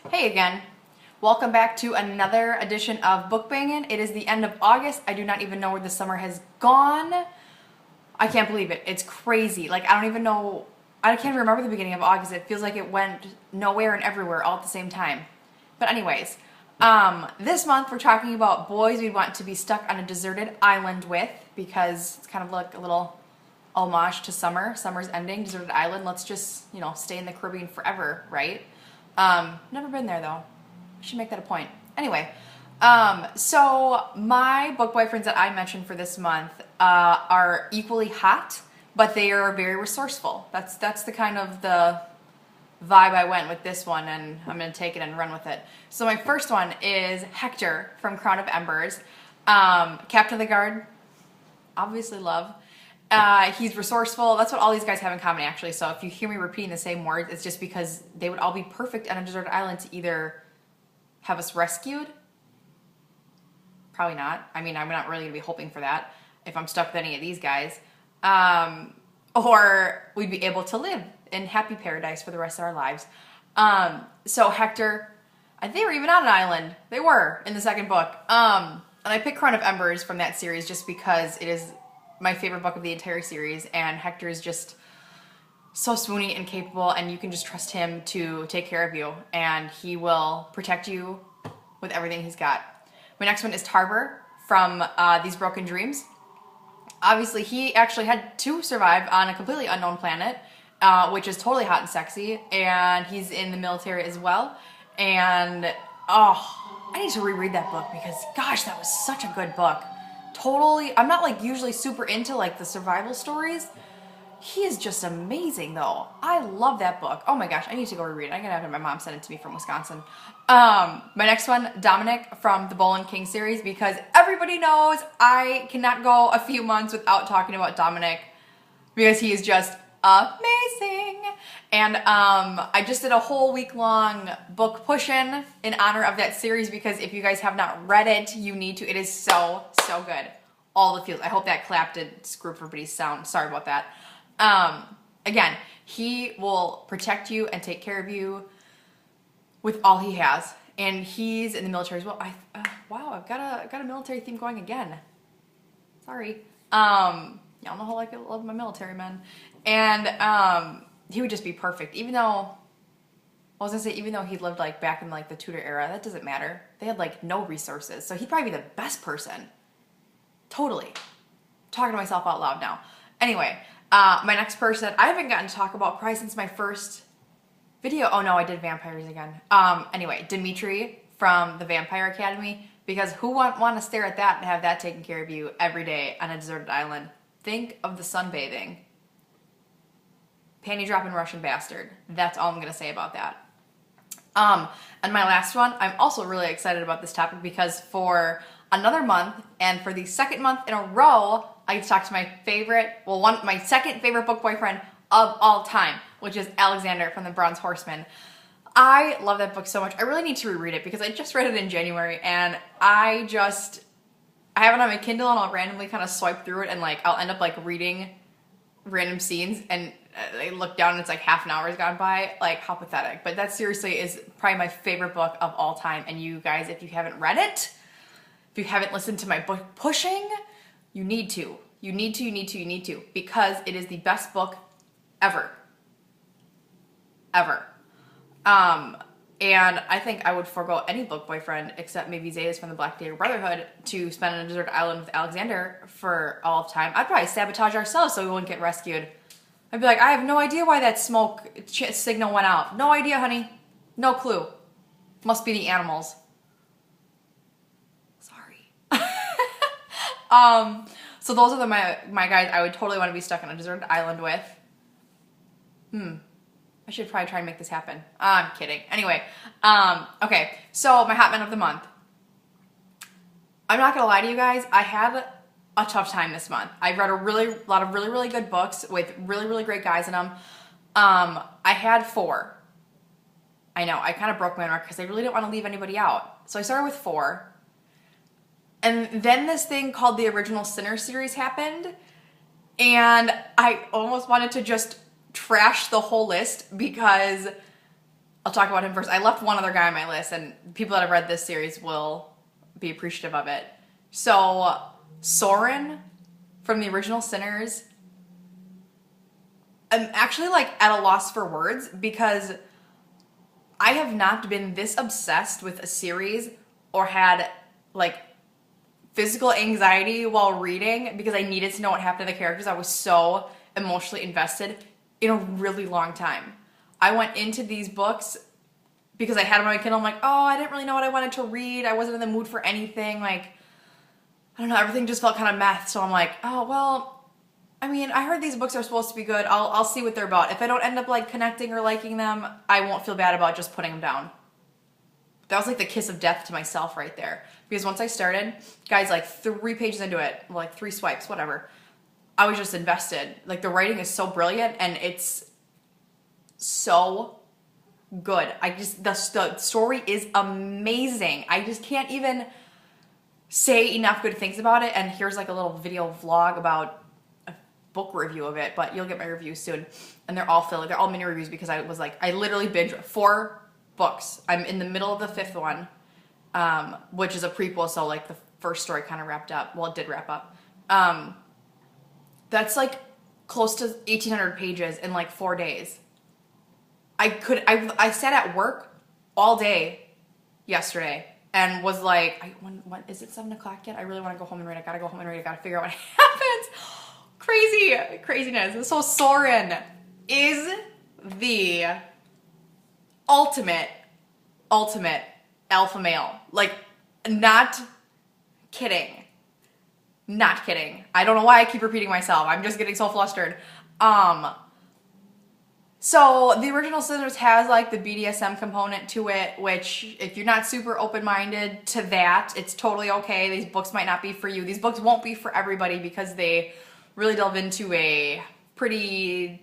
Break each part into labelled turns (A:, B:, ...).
A: Hey again. Welcome back to another edition of Book Bangin'. It is the end of August. I do not even know where the summer has gone. I can't believe it. It's crazy. Like, I don't even know. I can't remember the beginning of August. It feels like it went nowhere and everywhere all at the same time. But anyways, this month we're talking about boys we'd want to be stuck on a deserted island with, because it's kind of like a little homage to summer. Summer's ending, deserted island. Let's just, stay in the Caribbean forever, right? Never been there though. I should make that a point. Anyway, so my book boyfriends that I mentioned for this month are equally hot, but they are very resourceful. That's the kind of the vibe I went with this one, and I'm gonna take it and run with it. So my first one is Hector from Crown of Embers, Captain of the Guard. Obviously love. He's resourceful. That's what all these guys have in common, actually. So if you hear me repeating the same words, it's just because they would all be perfect on a deserted island to either have us rescued. Probably not. I mean, I'm not really going to be hoping for that if I'm stuck with any of these guys. Or we'd be able to live in happy paradise for the rest of our lives. So Hector, they were even on an island. They were in the second book. And I picked Crown of Embers from that series just because it is my favorite book of the entire series, and Hector is just so swoony and capable, and you can just trust him to take care of you, and he will protect you with everything he's got. My next one is Tarver from These Broken Dreams. Obviously, he actually had to survive on a completely unknown planet, which is totally hot and sexy, and he's in the military as well. And, I need to reread that book because, gosh, that was such a good book. Totally, I'm not like usually super into like the survival stories. He is just amazing though. I love that book. Oh my gosh, I need to go reread it. I'm gonna have my mom send it to me from Wisconsin. My next one, Dominic from the Bowling King series, because everybody knows I cannot go a few months without talking about Dominic because he is just amazing. And I just did a whole week-long book push-in honor of that series, because if you guys have not read it, you need to. It is so, so good. All the feels. I hope that clap did screw up everybody's sound. Sorry about that. Again, he will protect you and take care of you with all he has. And he's in the military as well. Wow, I've got a military theme going again. Sorry. Y'all know how I love my military men. And he would just be perfect. Even though he lived like back in like the Tudor era, that doesn't matter. They had like no resources. So he'd probably be the best person. Totally. I'm talking to myself out loud now. Anyway, my next person, I haven't gotten to talk about probably since my first video. Oh no, I did vampires again. Anyway, Dimitri from the Vampire Academy, because who want to stare at that and have that taken care of you every day on a deserted island? Think of the sunbathing. Panty dropping Russian bastard. That's all I'm going to say about that. And my last one, I'm also really excited about this topic because for another month, and for the second month in a row, I get to talk to my my second favorite book boyfriend of all time, which is Alexander from the Bronze Horseman. I love that book so much. I really need to reread it because I just read it in January, and I have it on my Kindle, and I'll randomly kind of swipe through it, and like I'll end up like reading random scenes, and I look down and it's like half an hour has gone by. Like, how pathetic. But that seriously is probably my favorite book of all time. And you guys, if you haven't read it, if you haven't listened to my book pushing, you need to. You need to. Because it is the best book ever. Ever. And I think I would forego any book boyfriend except maybe Zetas from the Black Dagger Brotherhood to spend on a deserted island with Alexander for all of time. I'd probably sabotage ourselves so we wouldn't get rescued. I'd be like, I have no idea why that smoke signal went out. No idea, honey. No clue. Must be the animals. Sorry. So those are my guys I would totally want to be stuck on a deserted island with. I should probably try and make this happen. I'm kidding. Anyway, okay, so my hot men of the month. I'm not gonna lie to you guys, I had a tough time this month. I read a lot of really good books with really great guys in them. I had 4. I know, I kind of broke my own record because I really didn't want to leave anybody out. So I started with 4. And then this thing called the Original Sinner series happened, and I almost wanted to just trash the whole list because I'll talk about him first. I left one other guy on my list, and people that have read this series will be appreciative of it. So, Soren from the original Sinners, I'm actually like at a loss for words because I have not been this obsessed with a series or had like physical anxiety while reading because I needed to know what happened to the characters. I was so emotionally invested in a really long time. I went into these books because I had them on my Kindle. I'm like, oh, I didn't really know what I wanted to read. I wasn't in the mood for anything. Like, I don't know, everything just felt kind of meh. So I'm like, oh, well, I mean, I heard these books are supposed to be good. I'll see what they're about. If I don't end up like connecting or liking them, I won't feel bad about just putting them down. That was like the kiss of death to myself right there. Because once I started, guys, like 3 pages into it, like 3 swipes, whatever, I was just invested. Like the writing is so brilliant and it's so good. The story is amazing. I just can't even say enough good things about it. And here's like a little video vlog about a book review of it, but you'll get my review soon. And they're all filler. They're all mini reviews because I was like, I literally binged 4 books. I'm in the middle of the 5th one, which is a prequel. So like the first story kind of wrapped up. Well, it did wrap up. That's like close to 1,800 pages in like 4 days. I sat at work all day yesterday and was like, what is it 7 o'clock yet? I really want to go home and read. I gotta go home and read. I gotta figure out what happens. Craziness. So Soren is the ultimate alpha male. Like, not kidding. Not kidding. I don't know why I keep repeating myself. I'm just getting so flustered. So the original Sinners has like the BDSM component to it, which if you're not super open-minded to that, it's totally okay. These books might not be for you. These books won't be for everybody because they really delve into a pretty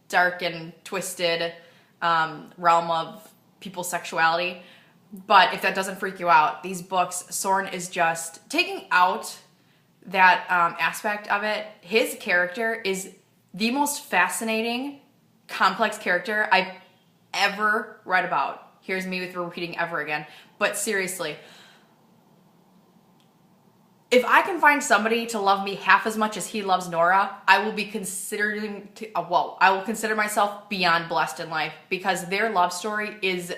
A: dark and twisted realm of people's sexuality. But if that doesn't freak you out, these books, Soren is just taking out that aspect of it. His character is the most fascinating, complex character I've ever read about. Here's me with repeating ever again. But seriously, if I can find somebody to love me half as much as he loves Nora, I will be I will consider myself beyond blessed in life because their love story is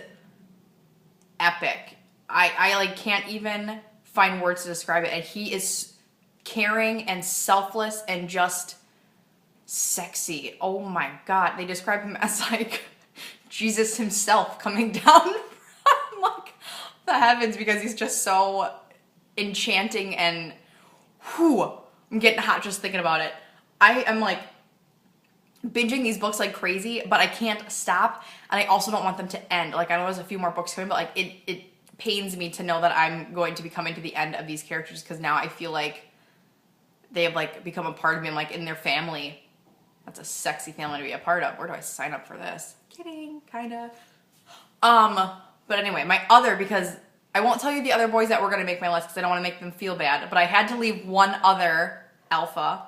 A: epic. I like can't even find words to describe it. And he is caring and selfless and just sexy. Oh my God. They describe him as like Jesus himself coming down from like the heavens because he's just so enchanting and I'm getting hot just thinking about it. I am like binging these books like crazy, but I can't stop, and I also don't want them to end. Like I know there's a few more books coming, but like it pains me to know that I'm going to be coming to the end of these characters because now I feel like they have like become a part of me. I'm like in their family. That's a sexy family to be a part of. Where do I sign up for this? Kidding, kinda. But anyway, my other, because I won't tell you the other boys that were gonna make my list because I don't want to make them feel bad, but I had to leave one other alpha.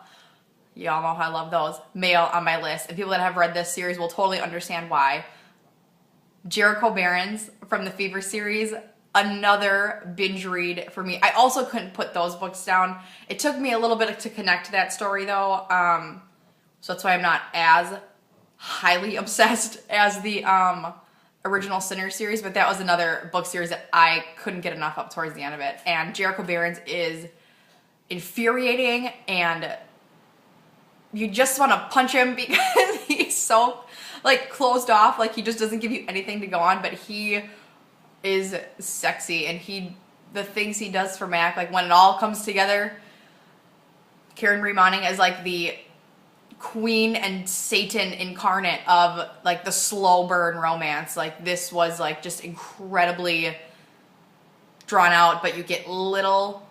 A: Y'all know how I love those. Male on my list. And people that have read this series will totally understand why. Jericho Barons from the Fever series. Another binge read for me. I also couldn't put those books down. It took me a little bit to connect to that story though. So that's why I'm not as highly obsessed as the original Sinner series, but that was another book series that I couldn't get enough of towards the end of it. And Jericho Barons is infuriating and you just want to punch him because he's so like closed off. Like he just doesn't give you anything to go on, but he is sexy and the things he does for Mac, like when it all comes together, Karen Marie Moning is like the queen and Satan incarnate of like the slow burn romance. Like this was like just incredibly drawn out, but you get little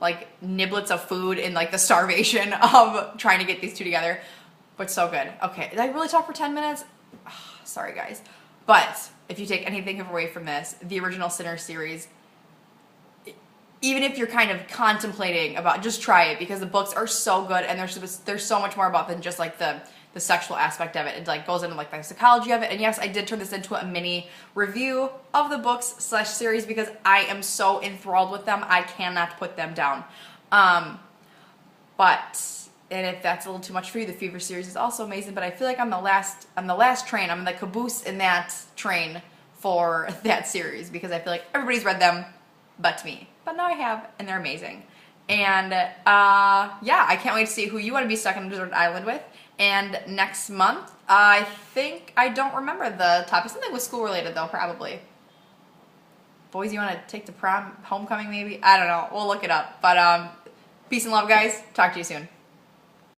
A: like niblets of food in like the starvation of trying to get these two together, but so good. Okay, did I really talk for 10 minutes? Oh, sorry guys. But if you take anything away from this, the original Sinner series, even if you're kind of contemplating about, just try it because the books are so good and there's so much more about than just like the the sexual aspect of it. It like goes into like the psychology of it. And yes, I did turn this into a mini review of the books / series because I am so enthralled with them. I cannot put them down. And if that's a little too much for you, the Fever series is also amazing. But I feel like I'm the last train. I'm in the caboose in that train for that series because I feel like everybody's read them but me. But now I have, and they're amazing. And yeah, I can't wait to see who you want to be stuck on a desert island with. And next month, I think, I don't remember the topic. Something with school related though, probably. Boys, you want to take to prom, homecoming maybe? I don't know. We'll look it up. But peace and love, guys. Talk to you soon.